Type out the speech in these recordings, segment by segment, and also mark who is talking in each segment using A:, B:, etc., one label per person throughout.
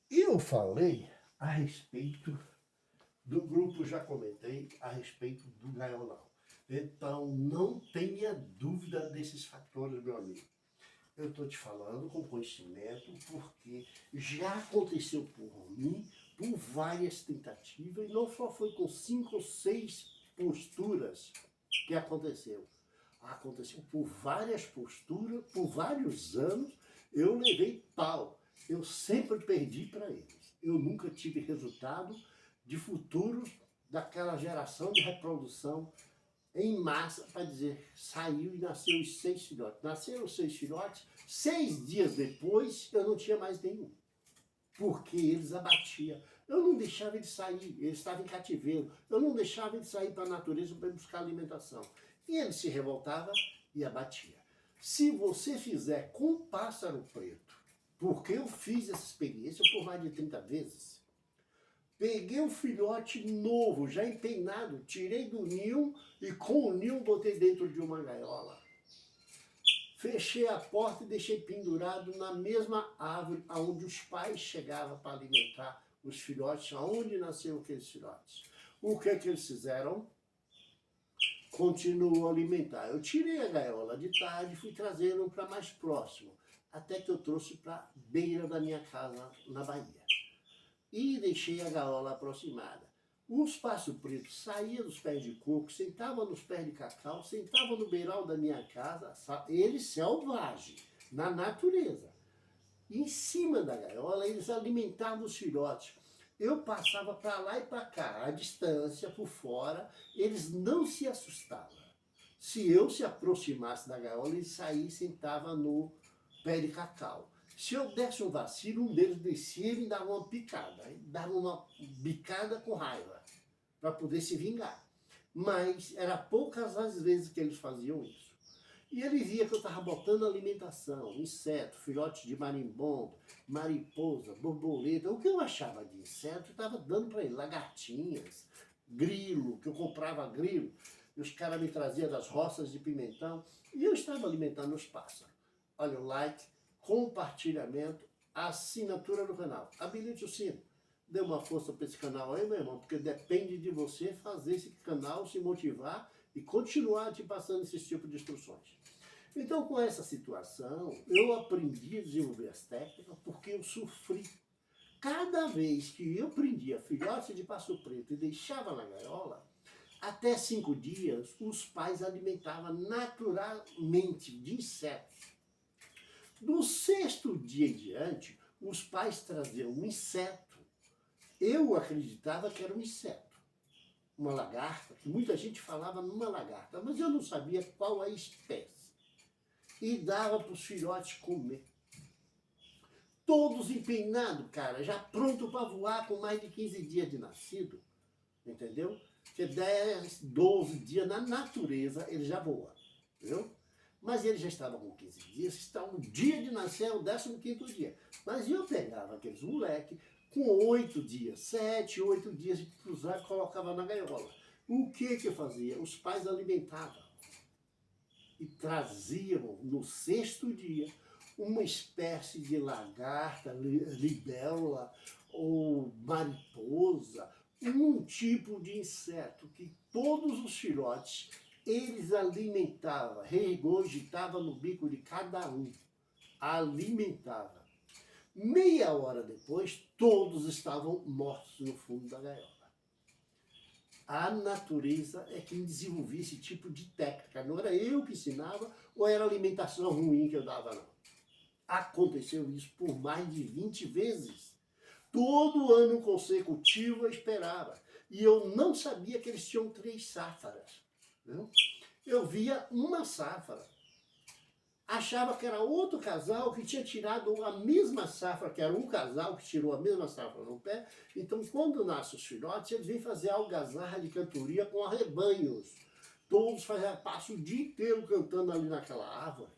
A: Eu falei a respeito do grupo, já comentei a respeito do gaiolão. Então, não tenha dúvida desses fatores, meu amigo. Eu estou te falando com conhecimento porque já aconteceu por mim, por várias tentativas, e não só foi com 5 ou 6 posturas que aconteceu. Aconteceu por várias posturas, por vários anos, eu levei pau. Eu sempre perdi para eles. Eu nunca tive resultado de futuros daquela geração de reprodução em massa para dizer, saiu e nasceu os 6 filhotes. Nasceram os 6 filhotes, 6 dias depois eu não tinha mais nenhum, porque eles abatiam. Eu não deixava eles sair, eles estavam em cativeiro. Eu não deixava eles sair para a natureza para buscar alimentação. E ele se revoltava e abatia. Se você fizer com pássaro preto, porque eu fiz essa experiência por mais de 30 vezes, peguei um filhote novo, já empeinado, tirei do ninho e com o ninho botei dentro de uma gaiola. Fechei a porta e deixei pendurado na mesma árvore onde os pais chegavam para alimentar os filhotes, aonde nasceram aqueles filhotes. O que é que eles fizeram? Continuou a alimentar. Eu tirei a gaiola de tarde e fui trazendo para mais próximo, até que eu trouxe para a beira da minha casa, na Bahia. E deixei a gaiola aproximada. Os passos pretos saíam dos pés de coco, sentavam nos pés de cacau, sentavam no beiral da minha casa, eles selvagens, na natureza. Em cima da gaiola, eles alimentavam os filhotes. Eu passava para lá e para cá, à distância, por fora, eles não se assustavam. Se eu se aproximasse da gaiola, eles saíam e sentavam no pé de cacau. Se eu desse um vacilo, um deles descia e me dava uma picada. Dava uma bicada com raiva, para poder se vingar. Mas era poucas as vezes que eles faziam isso. E ele via que eu estava botando alimentação, inseto, filhotes de marimbondo, mariposa, borboleta. O que eu achava de inseto, eu estava dando para ele. Lagartinhas, grilo, que eu comprava grilo. E os caras me traziam das roças de pimentão. E eu estava alimentando os pássaros. Olha o like, compartilhamento, assinatura do canal. Habilite o sino. Dê uma força para esse canal aí, meu irmão, porque depende de você fazer esse canal se motivar e continuar te passando esse tipo de instruções. Então, com essa situação, eu aprendi a desenvolver as técnicas porque eu sofri. Cada vez que eu prendia filhote de passo preto e deixava na gaiola, até 5 dias, os pais alimentavam naturalmente de insetos. Do 6º dia em diante, os pais traziam um inseto. Eu acreditava que era um inseto, uma lagarta, que muita gente falava numa lagarta, mas eu não sabia qual a espécie. E dava para os filhotes comer. Todos empeinados, cara, já pronto para voar com mais de 15 dias de nascido, entendeu? Que 10, 12 dias na natureza ele já voa, entendeu? Mas ele já estava com 15 dias, está um dia de nascer, o 15º dia. Mas eu pegava aqueles moleques com 8 dias, 7, 8 dias de cruzar e colocava na gaiola. O que eu fazia? Os pais alimentavam e traziam no 6º dia uma espécie de lagarta, libélula ou mariposa, um tipo de inseto que todos os filhotes eles alimentavam, regurgitavam no bico de cada um, alimentava. Meia hora depois, todos estavam mortos no fundo da gaiola. A natureza é quem desenvolvia esse tipo de técnica. Não era eu que ensinava ou era alimentação ruim que eu dava, não. Aconteceu isso por mais de 20 vezes. Todo ano consecutivo eu esperava. E eu não sabia que eles tinham 3 sáfaras. Viu? Eu via uma sáfara. Achava que era outro casal que tinha tirado a mesma safra, que era um casal que tirou a mesma safra no pé. Então, quando nascem os filhotes, eles vêm fazer algazarra de cantoria com arrebanhos. Todos passam o dia inteiro cantando ali naquela árvore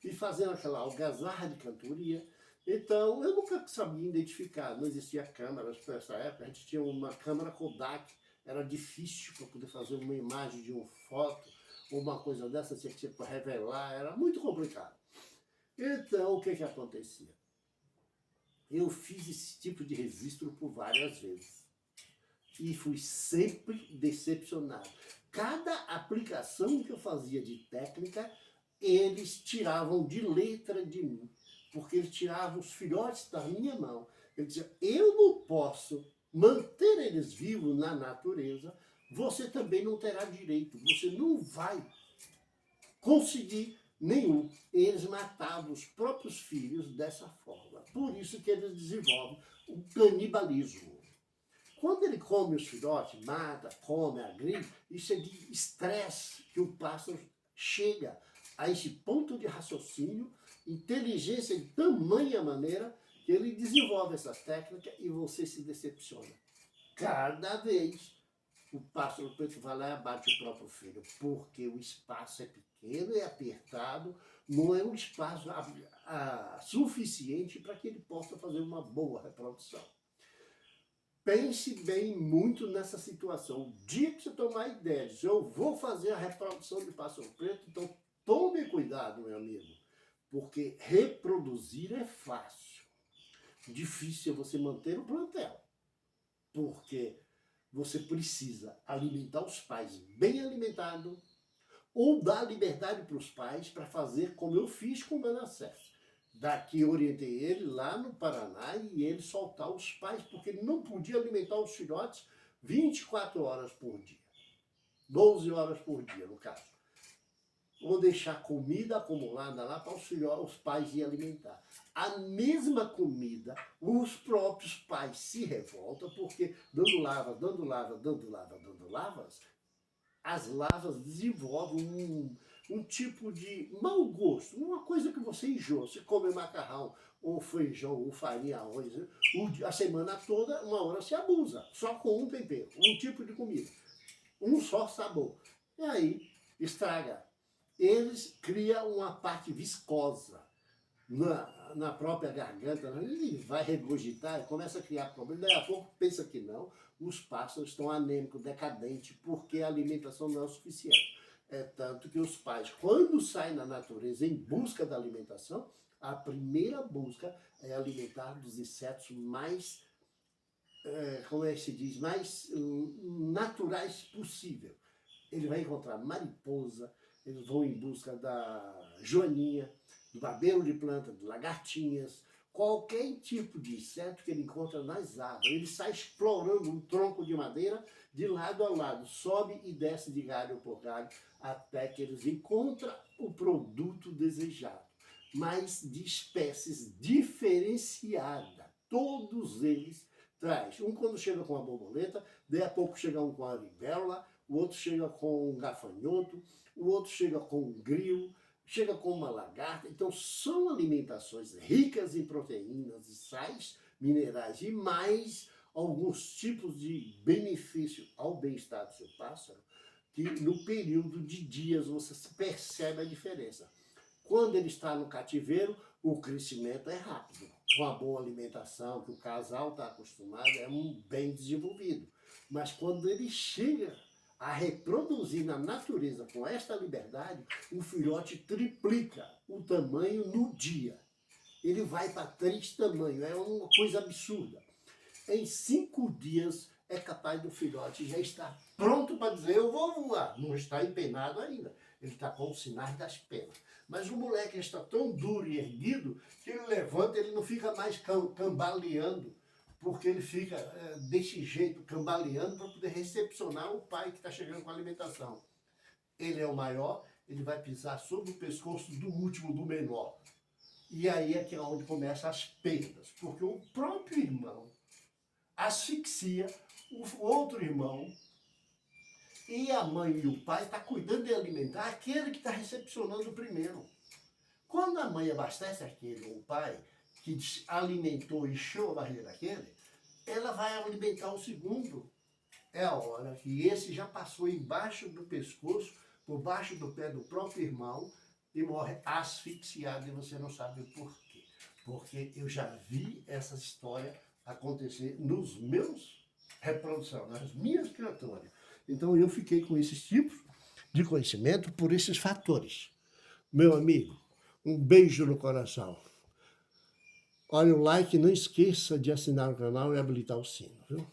A: e fazendo aquela algazarra de cantoria. Então, eu nunca sabia identificar, não existia câmeras para essa época, a gente tinha uma câmera Kodak, era difícil para poder fazer uma imagem de uma foto, ou uma coisa dessa, tinha que ser para revelar, era muito complicado. Então, o que acontecia? Eu fiz esse tipo de registro por várias vezes e fui sempre decepcionado. Cada aplicação que eu fazia de técnica, eles tiravam de letra de mim, porque eles tiravam os filhotes da minha mão. Eu dizia, eu não posso manter eles vivos na natureza, você também não terá direito, você não vai conseguir nenhum. Eles matavam os próprios filhos dessa forma. Por isso que eles desenvolvem o canibalismo. Quando ele come os filhotes, mata, come, agride, isso é de estresse que o pássaro chega a esse ponto de raciocínio, inteligência de tamanha maneira que ele desenvolve essas técnicas e você se decepciona. Cada vez o pássaro preto vai lá e abate o próprio filho, porque o espaço é pequeno, é apertado, não é um espaço suficiente para que ele possa fazer uma boa reprodução. Pense bem muito nessa situação. O dia que você tomar ideia de eu vou fazer a reprodução de pássaro preto, então tome cuidado, meu amigo, porque reproduzir é fácil. Difícil é você manter o plantel, porque você precisa alimentar os pais bem alimentados ou dar liberdade para os pais para fazer como eu fiz com o Manassés. Daqui eu orientei ele lá no Paraná e ele soltar os pais, porque ele não podia alimentar os filhotes 24 horas por dia. 12 horas por dia, no caso. Ou deixar comida acumulada lá para os pais ir alimentar. A mesma comida, os próprios pais se revoltam, porque dando lavas, as lavas desenvolvem um tipo de mau gosto, uma coisa que você enjoa. Você come macarrão, ou feijão, ou farinha, arroz, a semana toda, uma hora se abusa, só com um tempero, um tipo de comida, um só sabor. E aí, estraga. Eles criam uma parte viscosa na própria garganta, ele vai regurgitar, começa a criar problemas, daí a pouco pensa que não, os pássaros estão anêmicos, decadentes, porque a alimentação não é o suficiente. É tanto que os pais, quando saem na natureza em busca da alimentação, a primeira busca é alimentar dos insetos mais, como é que se diz, mais naturais possível. Ele vai encontrar mariposa, eles vão em busca da joaninha, do babelo de planta, de lagartinhas, qualquer tipo de inseto que ele encontra nas árvores. Ele sai explorando um tronco de madeira de lado a lado, sobe e desce de galho por galho, até que eles encontram o produto desejado, mas de espécies diferenciadas. Todos eles traz. Um quando chega com a borboleta, daí a pouco chega um com a libélula, o outro chega com um gafanhoto, o outro chega com um grilo, chega com uma lagarta. Então são alimentações ricas em proteínas e sais minerais e mais alguns tipos de benefício ao bem-estar do seu pássaro, que no período de dias você percebe a diferença. Quando ele está no cativeiro, o crescimento é rápido. Com a boa alimentação, que o casal está acostumado, é bem desenvolvido. Mas quando ele chega a reproduzir na natureza com esta liberdade, o filhote triplica o tamanho no dia. Ele vai para 3 tamanhos, é uma coisa absurda. Em 5 dias é capaz do filhote já estar pronto para dizer eu vou voar. Não está empenado ainda, ele está com os sinais das penas. Mas o moleque está tão duro e erguido que ele levanta, ele não fica mais cambaleando, porque ele fica desse jeito, cambaleando, para poder recepcionar o pai que está chegando com a alimentação. Ele é o maior, ele vai pisar sobre o pescoço do último, do menor. E aí é que é onde começam as perdas, porque o próprio irmão asfixia o outro irmão e a mãe e o pai estão cuidando de alimentar aquele que está recepcionando o primeiro. Quando a mãe abastece aquele, ou o pai, que alimentou e encheu a barriga daquele, ela vai alimentar o segundo. É a hora que esse já passou embaixo do pescoço, por baixo do pé do próprio irmão, e morre asfixiado e você não sabe o porquê. Porque eu já vi essa história acontecer nos meus reproduções, nas minhas criaturas. Então eu fiquei com esses tipos de conhecimento por esses fatores. Meu amigo, um beijo no coração. Olha o like, não esqueça de assinar o canal e habilitar o sino, viu?